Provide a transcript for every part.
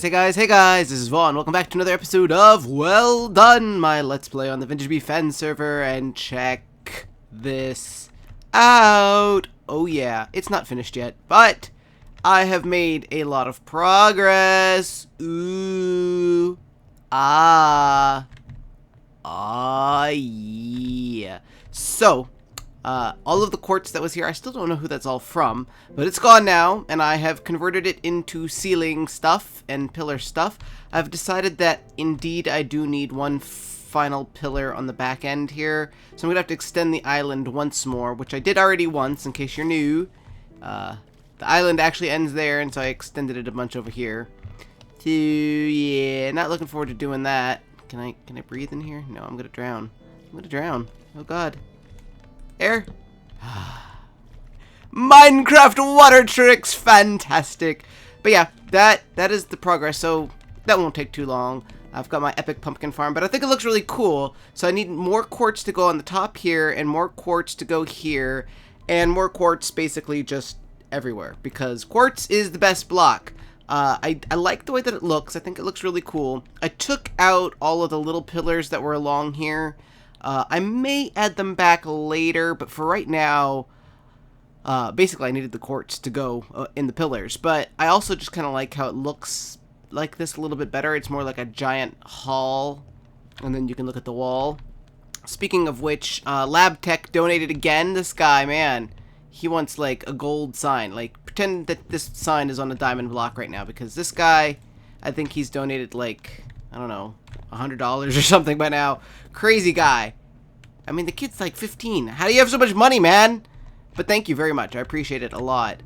Hey guys, this is Vaughn. Welcome back to another episode of Well Done, my Let's Play on the VintageBeef Fan Server, and check this out. Oh yeah, it's not finished yet, but I have made a lot of progress. Ooh. Ah, yeah. So, all of the quartz that was here, I still don't know who that's all from, but it's gone now, and I have converted it into ceiling stuff and pillar stuff. I've decided that indeed I do need one final pillar on the back end here, so I'm gonna have to extend the island once more, which I did already once, in case you're new. The island actually ends there, and so I extended it a bunch over here. So yeah, not looking forward to doing that. Can I breathe in here? No, I'm gonna drown. I'm gonna drown. Oh god. Air. Minecraft water tricks, fantastic. But yeah, that is the progress, so that won't take too long. I've got my epic pumpkin farm, but I think it looks really cool. So I need more quartz to go on the top here, and more quartz to go here, and more quartz basically just everywhere, because quartz is the best block. I like the way that it looks. I think it looks really cool. I took out all of the little pillars that were along here. I may add them back later, but for right now, basically I needed the quartz to go in the pillars. But I also just kind of like how it looks like this a little bit better. It's more like a giant hall, and then you can look at the wall. Speaking of which, Lab Tech donated again. This guy, man, he wants like a gold sign. Like, pretend that this sign is on a diamond block right now, because this guy, I think he's donated like, I don't know, $100 or something by now. Crazy guy. I mean, the kid's like 15. How do you have so much money, man? But thank you very much. I appreciate it a lot.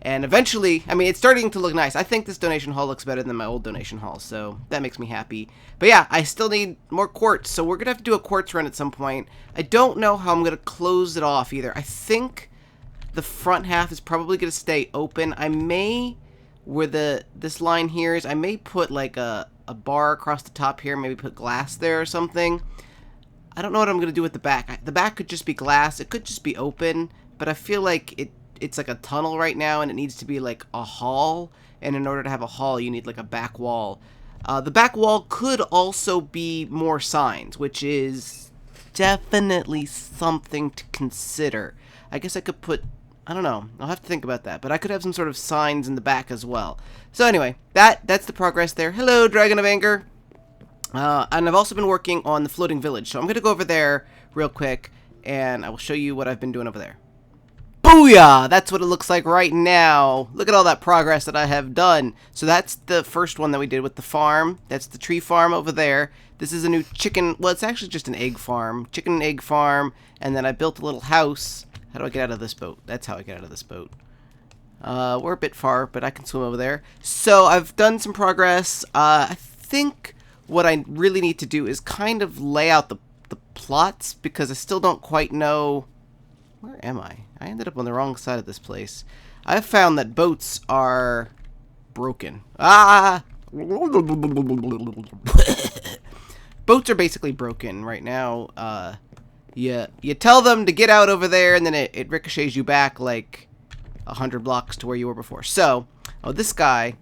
And eventually, I mean, it's starting to look nice. I think this donation hall looks better than my old donation hall, so that makes me happy. But yeah, I still need more quartz, so we're going to have to do a quartz run at some point. I don't know how I'm going to close it off either. I think the front half is probably going to stay open. I may, where this line here is, I may put like a bar across the top here, maybe put glass there or something. I don't know what I'm going to do with the back. The back could just be glass. It could just be open, but I feel like it's like a tunnel right now, and it needs to be like a hall, and in order to have a hall, you need like a back wall. The back wall could also be more signs, which is definitely something to consider. I guess I could put, I don't know, I'll have to think about that, but I could have some sort of signs in the back as well. So anyway, that's the progress there. Hello, Dragon of Anger. And I've also been working on the floating village, so I'm going to go over there real quick, and I will show you what I've been doing over there. Booyah! That's what it looks like right now. Look at all that progress that I have done. So that's the first one that we did with the farm. That's the tree farm over there. This is a new chicken, well, it's actually just an egg farm. Chicken and egg farm, and then I built a little house. How do I get out of this boat? That's how I get out of this boat. We're a bit far, but I can swim over there. So I've done some progress. I think what I really need to do is kind of lay out the plots, because I still don't quite know... Where am I? I ended up on the wrong side of this place. I've found that boats are broken. Ah! Boats are basically broken right now. You tell them to get out over there, and then it ricochets you back like 100 blocks to where you were before. So, oh, this guy,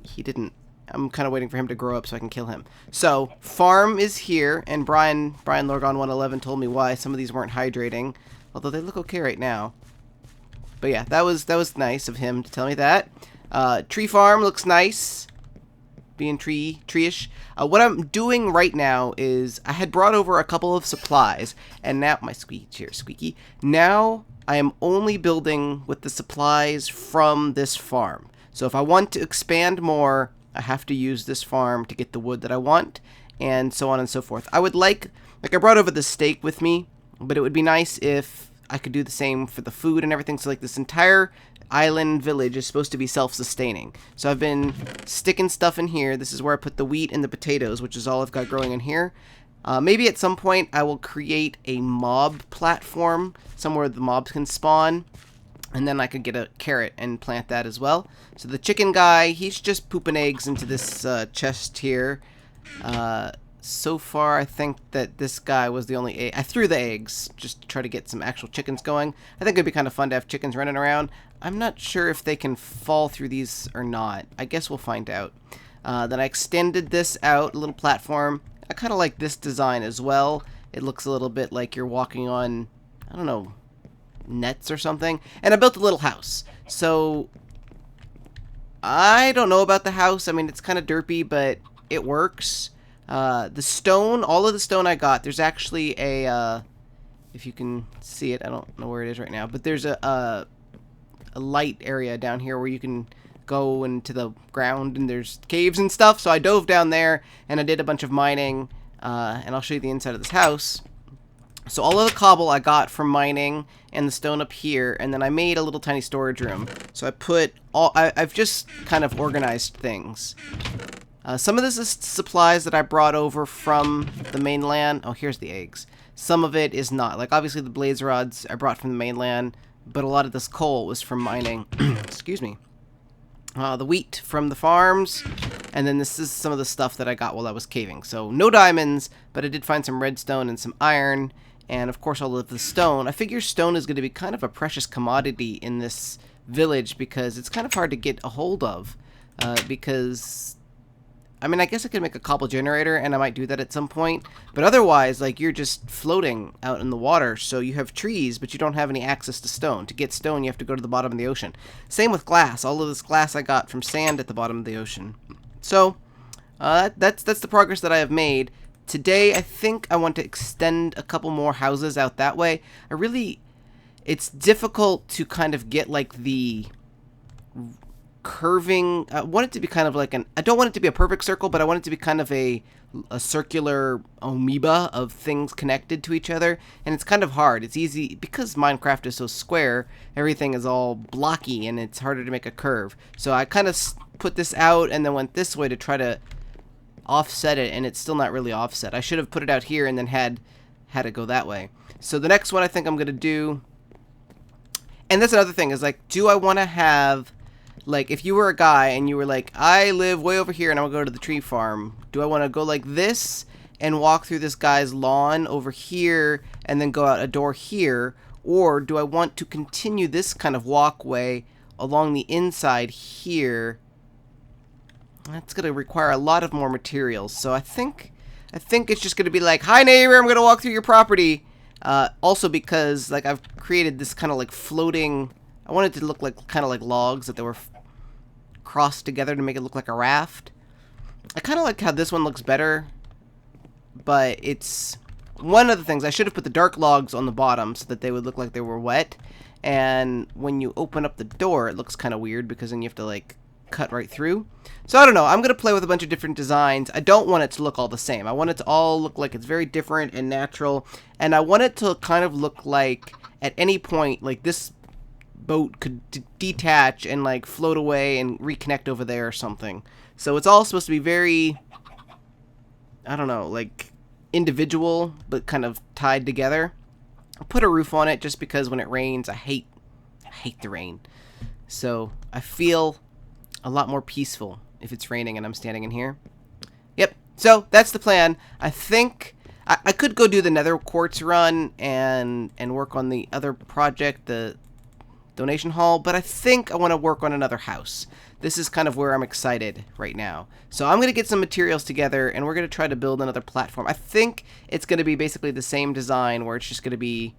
he didn't... I'm kind of waiting for him to grow up so I can kill him. So, farm is here, and Brian Lorgon 111 told me why some of these weren't hydrating, although they look okay right now. But yeah, that was nice of him to tell me that. Tree farm looks nice, being tree-ish. What I'm doing right now is I had brought over a couple of supplies, and now my squeaky. Now I am only building with the supplies from this farm. So if I want to expand more, I have to use this farm to get the wood that I want, and so on and so forth. I would like I brought over the steak with me, but it would be nice if I could do the same for the food and everything. So like this entire island village is supposed to be self-sustaining. So I've been sticking stuff in here. This is where I put the wheat and the potatoes, which is all I've got growing in here. Maybe at some point I will create a mob platform, somewhere the mobs can spawn. And then I could get a carrot and plant that as well. So the chicken guy, he's just pooping eggs into this chest here. so far, I think that this guy was the only egg. I threw the eggs just to try to get some actual chickens going. I think it'd be kind of fun to have chickens running around. I'm not sure if they can fall through these or not. I guess we'll find out. Then I extended this out, a little platform. I kind of like this design as well. It looks a little bit like you're walking on, I don't know, nets or something. And I built a little house. So I don't know about the house. I mean, it's kind of derpy, but it works. The stone, all of the stone I got, there's actually a, if you can see it, I don't know where it is right now, but there's a light area down here where you can go into the ground and there's caves and stuff. So I dove down there and I did a bunch of mining, and I'll show you the inside of this house. So all of the cobble I got from mining and the stone up here, and then I made a little tiny storage room. So I put all, I've just kind of organized things. Some of this is supplies that I brought over from the mainland. Oh, here's the eggs. Some of it is not. Like, obviously, the blaze rods I brought from the mainland, but a lot of this coal was from mining. Excuse me. The wheat from the farms, and then this is some of the stuff that I got while I was caving. So, no diamonds, but I did find some redstone and some iron, and, of course, all of the stone. I figure stone is going to be kind of a precious commodity in this village because it's kind of hard to get a hold of, because I mean, I guess I could make a cobble generator, and I might do that at some point. But otherwise, like, you're just floating out in the water, so you have trees, but you don't have any access to stone. To get stone, you have to go to the bottom of the ocean. Same with glass. All of this glass I got from sand at the bottom of the ocean. So, that's the progress that I have made. Today, I think I want to extend a couple more houses out that way. It's difficult to kind of get, like, the curving. I want it to be kind of like I don't want it to be a perfect circle, but I want it to be kind of a circular amoeba of things connected to each other, and it's kind of hard. It's easy because Minecraft is so square, everything is all blocky and it's harder to make a curve. So I kind of put this out and then went this way to try to offset it, and it's still not really offset. I should have put it out here and then had it go that way. So the next one I think I'm gonna do, and that's another thing, is like, do I want to have, like, if you were a guy and you were like, I live way over here and I'm going to go to the tree farm, do I want to go like this and walk through this guy's lawn over here and then go out a door here? Or do I want to continue this kind of walkway along the inside here? That's going to require a lot of more materials. So I think it's just going to be like, hi neighbor, I'm going to walk through your property. Also because, like, I've created this kind of like floating, I wanted it to look like kind of like logs that they were crossed together to make it look like a raft. I kind of like how this one looks better, but it's one of the things. I should have put the dark logs on the bottom so that they would look like they were wet, and when you open up the door it looks kind of weird because then you have to like cut right through. So I don't know, I'm gonna play with a bunch of different designs. I don't want it to look all the same. I want it to all look like it's very different and natural, and I want it to kind of look like at any point like this boat could detach and like float away and reconnect over there or something. So it's all supposed to be very, I don't know, like individual but kind of tied together. I'll put a roof on it just because when it rains, I hate the rain. So I feel a lot more peaceful if it's raining and I'm standing in here. Yep, so that's the plan. I think I could go do the nether quartz run and work on the other project, the donation hall, but I think I want to work on another house. This is kind of where I'm excited right now. So I'm going to get some materials together and we're going to try to build another platform. I think it's going to be basically the same design where it's just going to be,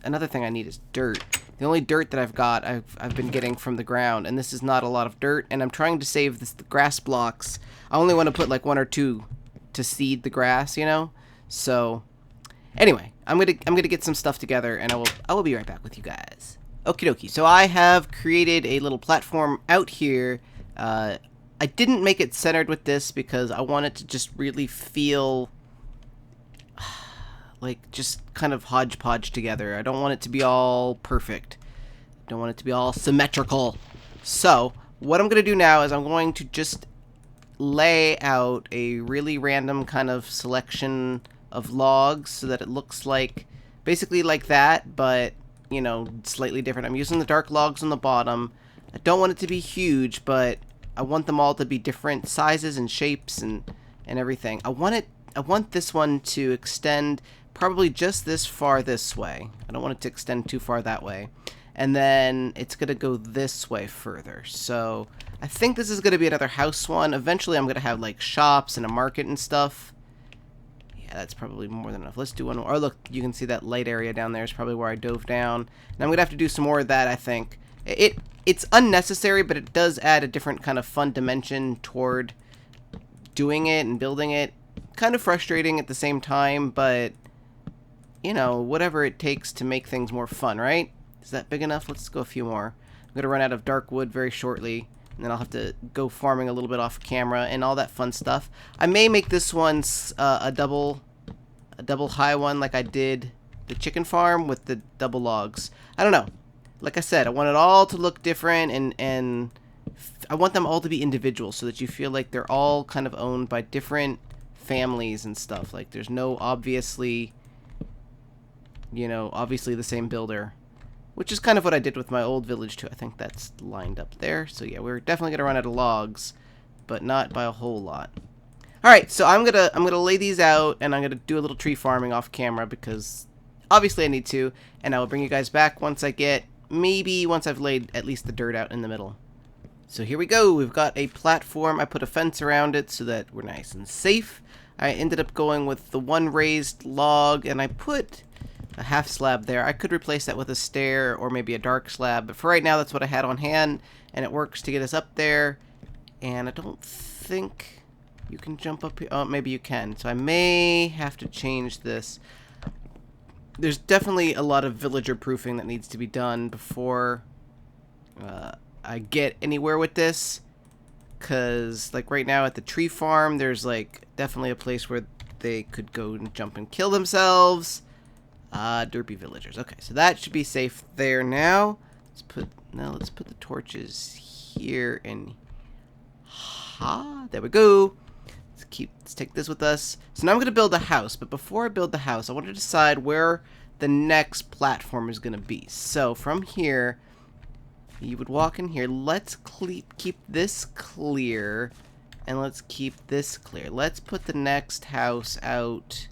another thing I need is dirt. The only dirt that I've got, I've been getting from the ground, and this is not a lot of dirt, and I'm trying to save the grass blocks. I only want to put like 1 or 2 to seed the grass, you know? So anyway, I'm gonna get some stuff together and I will be right back with you guys. Okie dokie, so I have created a little platform out here. I didn't make it centered with this because I want it to just really feel like just kind of hodgepodge together. I don't want it to be all perfect. I don't want it to be all symmetrical. So what I'm going to do now is I'm going to just lay out a really random kind of selection of logs so that it looks like basically like that, but you know, slightly different. I'm using the dark logs on the bottom. I don't want it to be huge, but I want them all to be different sizes and shapes and everything. I want it I want this one to extend probably just this far this way. I don't want it to extend too far that way. And then it's going to go this way further. So I think this is going to be another house one. Eventually I'm going to have like shops and a market and stuff. Yeah, that's probably more than enough. Let's do one more. Oh, look, you can see that light area down there is probably where I dove down. And I'm going to have to do some more of that, I think. It's unnecessary, but it does add a different kind of fun dimension toward doing it and building it. Kind of frustrating at the same time, but, you know, whatever it takes to make things more fun, right? Is that big enough? Let's go a few more. I'm going to run out of dark wood very shortly, and then I'll have to go farming a little bit off camera and all that fun stuff. I may make this one a double high one like I did the chicken farm with the double logs. I don't know. Like I said, I want it all to look different, and I want them all to be individual so that you feel like they're all kind of owned by different families and stuff. Like there's no obviously the same builder. Which is kind of what I did with my old village too. I think that's lined up there. So yeah, we're definitely gonna run out of logs, but not by a whole lot. Alright, so I'm gonna lay these out, and I'm gonna do a little tree farming off camera because obviously I need to, and I will bring you guys back once I've laid at least the dirt out in the middle. So here we go. We've got a platform. I put a fence around it so that we're nice and safe. I ended up going with the one raised log, and I put a half slab there. I could replace that with a stair or maybe a dark slab, but for right now that's what I had on hand, and it works to get us up there. And I don't think you can jump up here. Oh, maybe you can. So I may have to change this. There's definitely a lot of villager proofing that needs to be done before I get anywhere with this, because like right now at the tree farm there's like definitely a place where they could go and jump and kill themselves. Derpy villagers. Okay, so that should be safe there now. Let's put the torches here and there we go. Let's take this with us. So now I'm gonna build a house, but before I build the house, I want to decide where the next platform is gonna be. So from here, you would walk in here. Let's keep this clear, and let's keep this clear. Let's put the next house out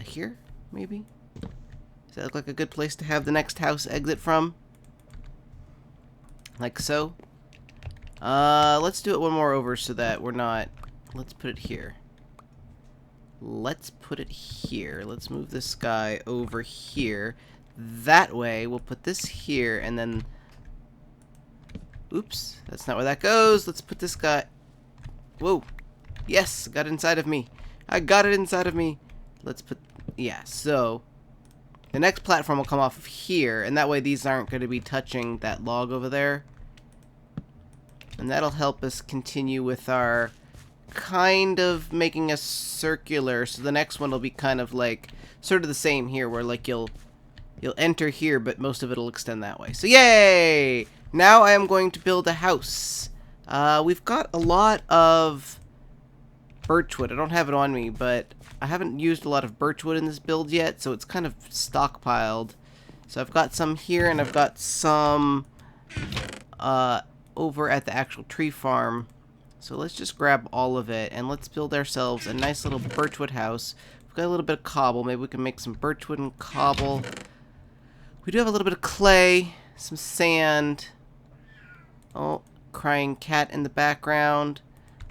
here. Maybe? Does that look like a good place to have the next house exit from? Like so. Let's do it one more over so that we're not... Let's put it here. Let's put it here. Let's move this guy over here. That way, we'll put this here, and then... Oops, that's not where that goes. Let's put this guy... Whoa. Yes, got it inside of me. I got it inside of me. Let's put... Yeah, so the next platform will come off of here, and that way these aren't going to be touching that log over there. And that'll help us continue with our kind of making a circular. So the next one will be kind of like sort of the same here, where like you'll enter here, but most of it will extend that way. So yay! Now I am going to build a house. We've got a lot of birchwood. I don't have it on me, but I haven't used a lot of birchwood in this build yet, so it's kind of stockpiled. So I've got some here, and I've got some over at the actual tree farm. So let's just grab all of it, and let's build ourselves a nice little birchwood house. We've got a little bit of cobble. Maybe we can make some birchwood and cobble. We do have a little bit of clay, some sand. Oh, crying cat in the background.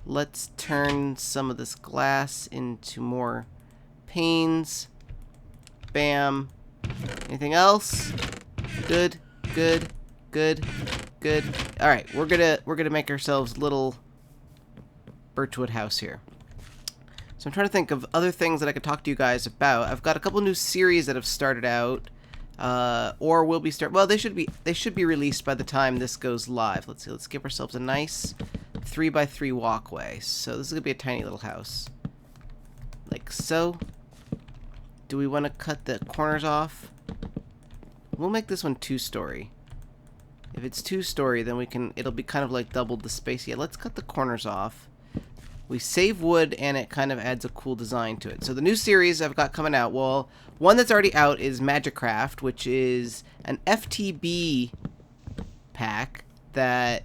Let's turn some of this glass into more panes. Bam. Anything else? Good, good, good, good. All right, we're gonna make ourselves a little birchwood house here. So I'm trying to think of other things that I could talk to you guys about. I've got a couple new series that have started out, or will be well, they should be released by the time this goes live. Let's see. Let's give ourselves a nice 3x3 walkway. So this is gonna be a tiny little house, like so. Do we want to cut the corners off? We'll make this one 2-story. If it's 2-story, then it'll be kind of like double the space. Yeah, let's cut the corners off. We save wood, and it kind of adds a cool design to it. So the new series I've got coming out, well, one that's already out is Magicraft, which is an FTB pack that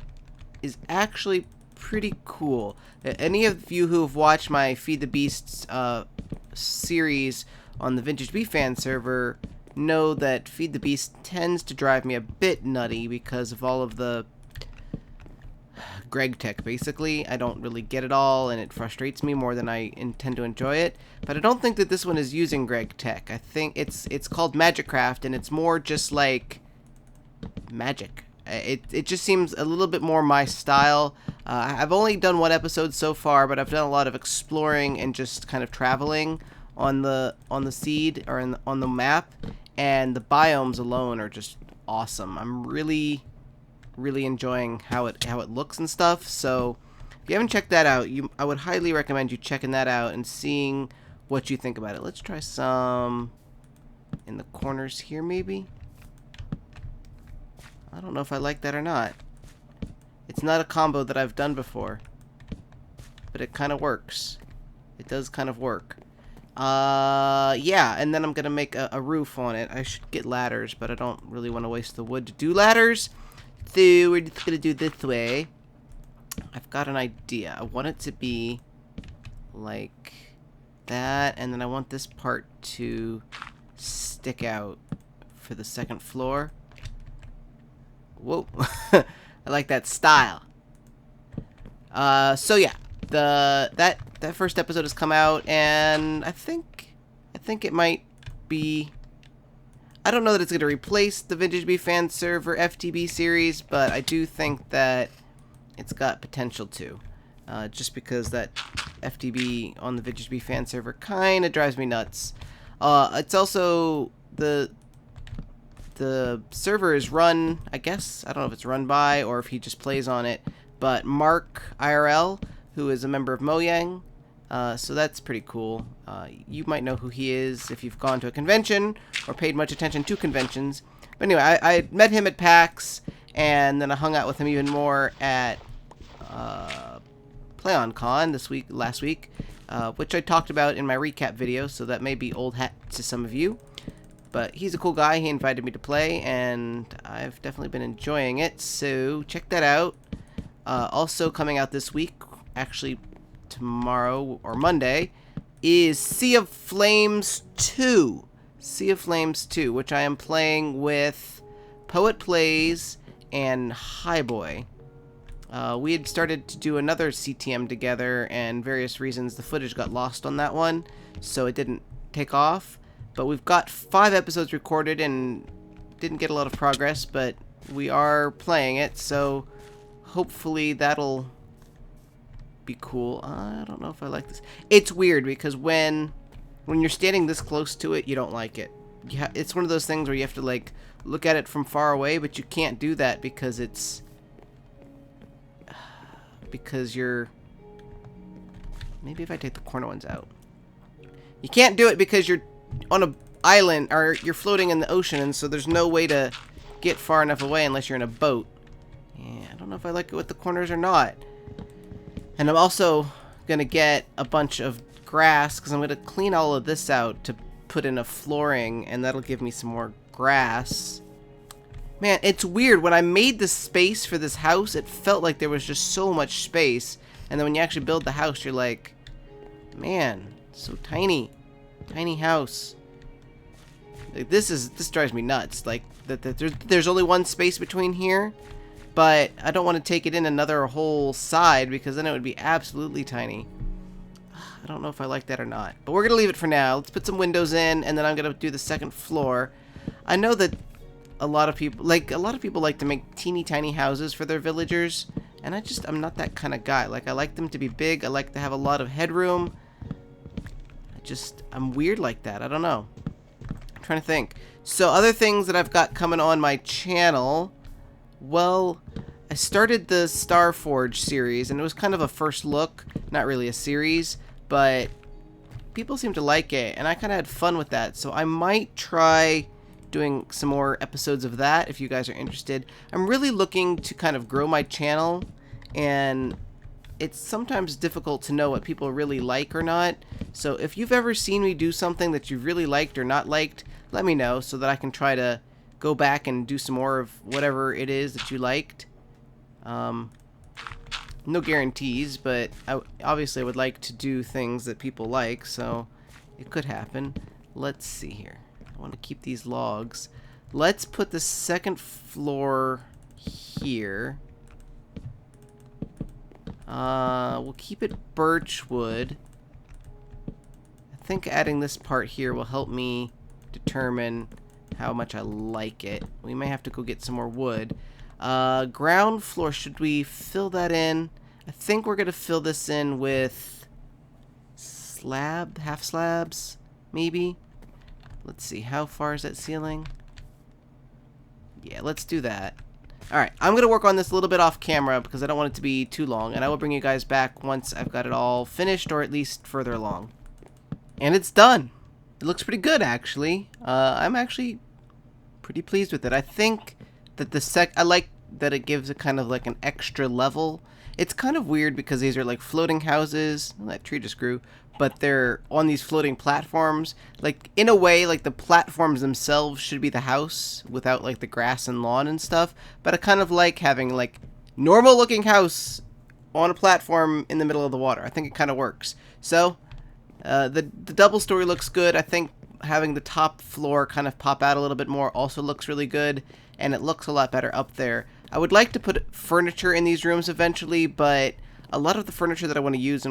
is actually pretty cool. Any of you who have watched my Feed the Beasts series on the VintageBeef Fan Server know that Feed the Beast tends to drive me a bit nutty because of all of the Greg tech, basically. I don't really get it all, and it frustrates me more than I intend to enjoy it. But I don't think that this one is using Greg tech. I think it's called Magicraft, and it's more just like magic. It just seems a little bit more my style. I've only done one episode so far, but I've done a lot of exploring and just kind of traveling on the seed or on the map, and the biomes alone are just awesome. I'm really enjoying how it looks and stuff. So if you haven't checked that out, I would highly recommend you checking that out and seeing what you think about it. Let's try some in the corners here, maybe. I don't know if I like that or not. It's not a combo that I've done before, but it kind of works. It does kind of work. Yeah, and then I'm gonna make a roof on it. I should get ladders, but I don't really want to waste the wood to do ladders. So we're just gonna do this way. I've got an idea. I want it to be like that, and then I want this part to stick out for the second floor. Whoa. I like that style. So yeah, that first episode has come out, and I think it might be, I don't know that it's going to replace the VintageBeef Fan Server FTB series, but I do think that it's got potential to. Just because that FTB on the VintageBeef Fan Server kind of drives me nuts. It's also the server is run, I guess, I don't know if it's run by or if he just plays on it, but Mark IRL, who is a member of Mojang, so that's pretty cool. You might know who he is if you've gone to a convention or paid much attention to conventions. But anyway, I met him at PAX, and then I hung out with him even more at PlayOnCon last week, which I talked about in my recap video, so that may be old hat to some of you. But he's a cool guy. He invited me to play, and I've definitely been enjoying it. So check that out. Also coming out this week, actually tomorrow or Monday, is Sea of Flames 2. Sea of Flames 2, which I am playing with Poet Plays and Highboy. We had started to do another CTM together, and various reasons the footage got lost on that one, so it didn't take off. But we've got 5 episodes recorded and didn't get a lot of progress, but we are playing it, so hopefully that'll be cool. I don't know if I like this. It's weird because when you're standing this close to it, you don't like it. It's one of those things where you have to like look at it from far away, but you can't do that because you're, maybe if I take the corner ones out. You can't do it because you're on a island, or you're floating in the ocean, and so there's no way to get far enough away unless you're in a boat. Yeah, I don't know if I like it with the corners or not. And I'm also gonna get a bunch of grass because I'm gonna clean all of this out to put in a flooring, and that'll give me some more grass. Man, it's weird. When I made the space for this house, it felt like there was just so much space, and then when you actually build the house, you're like, man, it's so tiny. Tiny house. Like, this drives me nuts. Like there's only one space between here, but I don't want to take it in another whole side because then it would be absolutely tiny. I don't know if I like that or not, but we're gonna leave it for now. Let's put some windows in, and then I'm gonna do the second floor. I know that a lot of people like to make teeny tiny houses for their villagers, and I'm not that kind of guy. Like, I like them to be big. I like to have a lot of headroom. I'm weird like that. I don't know. I'm trying to think. So other things that I've got coming on my channel. Well, I started the Starforge series, and it was kind of a first look. Not really a series, but people seem to like it, and I kind of had fun with that. So I might try doing some more episodes of that if you guys are interested. I'm really looking to kind of grow my channel, and it's sometimes difficult to know what people really like or not. So if you've ever seen me do something that you really liked or not liked, let me know so that I can try to go back and do some more of whatever it is that you liked. No guarantees, but obviously I would like to do things that people like, so it could happen. Let's see here. I want to keep these logs. Let's put the second floor here. We'll keep it birch wood. I think adding this part here will help me determine how much I like it. We may have to go get some more wood. Ground floor, should we fill that in? I think we're going to fill this in with half slabs, maybe? Let's see, how far is that ceiling? Yeah, let's do that. Alright, I'm going to work on this a little bit off camera because I don't want it to be too long, and I will bring you guys back once I've got it all finished, or at least further along. And it's done! It looks pretty good, actually. I'm actually pretty pleased with it. I think that I like that it gives it kind of like an extra level. It's kind of weird because these are like floating houses. Well, that tree just grew. But they're on these floating platforms. Like, in a way, like the platforms themselves should be the house without like the grass and lawn and stuff. But I kind of like having like normal looking house on a platform in the middle of the water. I think it kind of works. So the double story looks good. I think having the top floor kind of pop out a little bit more also looks really good. And it looks a lot better up there. I would like to put furniture in these rooms eventually, but a lot of the furniture that I want to use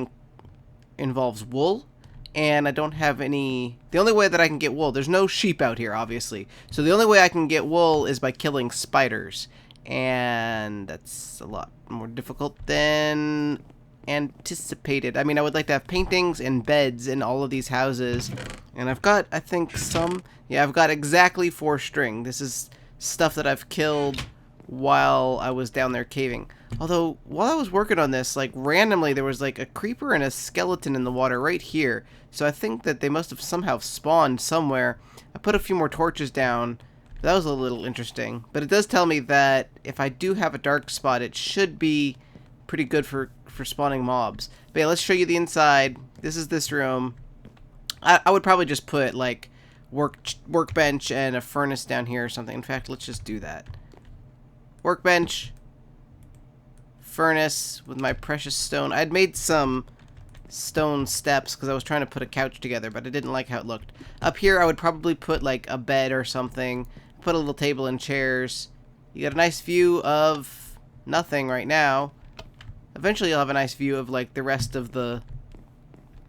involves wool, and I don't have any. The only way that I can get wool, there's no sheep out here, obviously, so the only way I can get wool is by killing spiders, and that's a lot more difficult than anticipated. I mean, I would like to have paintings and beds in all of these houses, and I've got, I think, I've got exactly 4 string. This is stuff that I've killed while I was down there caving. Although, while I was working on this, like, randomly there was like a creeper and a skeleton in the water right here. So I think that they must have somehow spawned somewhere. I put a few more torches down. That was a little interesting. But it does tell me that if I do have a dark spot, it should be pretty good for spawning mobs. But yeah, let's show you the inside. This is this room. I would probably just put, like, workbench and a furnace down here or something. In fact, let's just do that. Workbench, furnace with my precious stone. I'd made some stone steps because I was trying to put a couch together, but I didn't like how it looked. Up here, I would probably put like a bed or something. Put a little table and chairs. You got a nice view of nothing right now. Eventually, you'll have a nice view of like the rest of the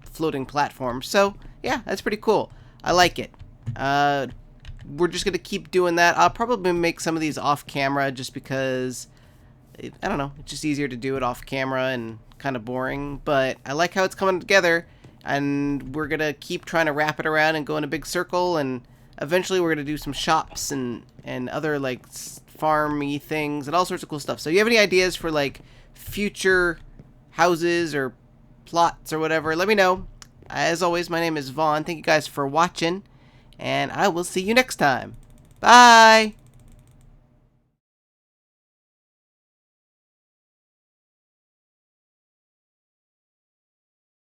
floating platform. So, yeah, that's pretty cool. I like it. We're just going to keep doing that. I'll probably make some of these off camera just because, I don't know, it's just easier to do it off camera and kind of boring. But I like how it's coming together, and we're going to keep trying to wrap it around and go in a big circle, and eventually we're going to do some shops and other like farmy things and all sorts of cool stuff. So if you have any ideas for like future houses or plots or whatever, let me know. As always, my name is Vaughn. Thank you guys for watching, and I will see you next time. Bye!